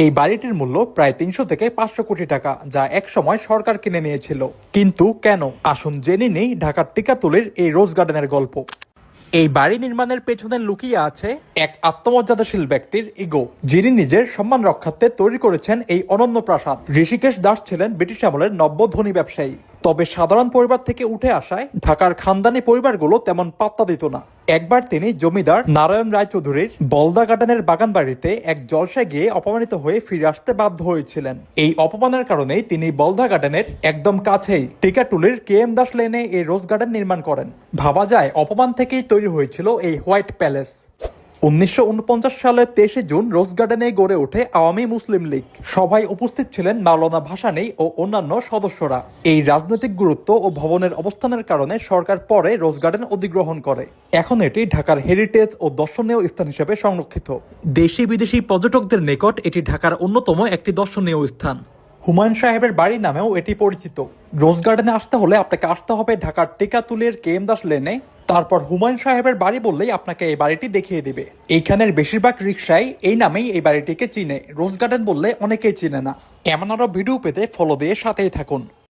এই বাড়িটির মূল্য প্রায় ৩০০ থেকে ৫০০ কোটি টাকা, যা একসময় সরকার কিনে নিয়েছিল। কিন্তু কেন, আসুন জেনে নেই ঢাকার টিকাতুলির এই রোজ গার্ডেনের গল্প। এই বাড়ি নির্মাণের পেছনে লুকিয়ে আছে এক আত্মমর্যাদাশীল ব্যক্তির ইগো, যিনি নিজের সম্মান রক্ষার্থে তৈরি করেছেন এই অনন্য প্রাসাদ। ঋষিকেশ দাস ছিলেন ব্রিটিশ আমলের নব্য ধনী ব্যবসায়ী। তবে সাধারণ পরিবার থেকে উঠে আসায় ঢাকার খানদানি পরিবারগুলো তেমন পাত্তা দিত না। একবার তিনি জমিদার নারায়ণ রায়চৌধুরীর বলদা গার্ডেনের বাগান বাড়িতে এক জলসায় গিয়ে অপমানিত হয়ে ফিরে আসতে বাধ্য হয়েছিলেন। এই অপমানের কারণেই তিনি বলদা গার্ডেনের একদম কাছেই টিকাটুলির KM দাস লেনে এই রোজ গার্ডেন নির্মাণ করেন। ভাবা যায় অপমান থেকেই তৈরি হয়েছিল এই হোয়াইট প্যালেস। ১৯৪৯ সালের ২৩ জুন রোজ গার্ডেনে গড়ে ওঠে আওয়ামী মুসলিম লীগ। সভায় উপস্থিত ছিলেন মাওলানা ভাসানী ও অন্যান্য সদস্যরা। এই রাজনৈতিক গুরুত্ব ও ভবনের অবস্থানের কারণে সরকার পরে রোজ গার্ডেন অধিগ্রহণ করে। এখন এটি ঢাকার হেরিটেজ ও দর্শনীয় স্থান হিসেবে সংরক্ষিত। দেশি বিদেশি পর্যটকদের নিকট এটি ঢাকার অন্যতম একটি দর্শনীয় স্থান। হুমায়ুন সাহেবের বাড়ি নামেও এটি পরিচিত। রোজ গার্ডেনে আসতে হলে আপনাকে আসতে হবে ঢাকার টিকাতুলির KM দাস লেনে। তারপর হুমায়ুন সাহেবের বাড়ি বললেই আপনাকে এই বাড়িটি দেখিয়ে দিবে। এইখানের বেশিরভাগ রিকশায় এই নামেই এই বাড়িটিকে চিনে। রোজ গার্ডেন বললে অনেকেই চিনে না। এমন আরো ভিডিও পেতে ফলো দিয়ে সাথেই থাকুন।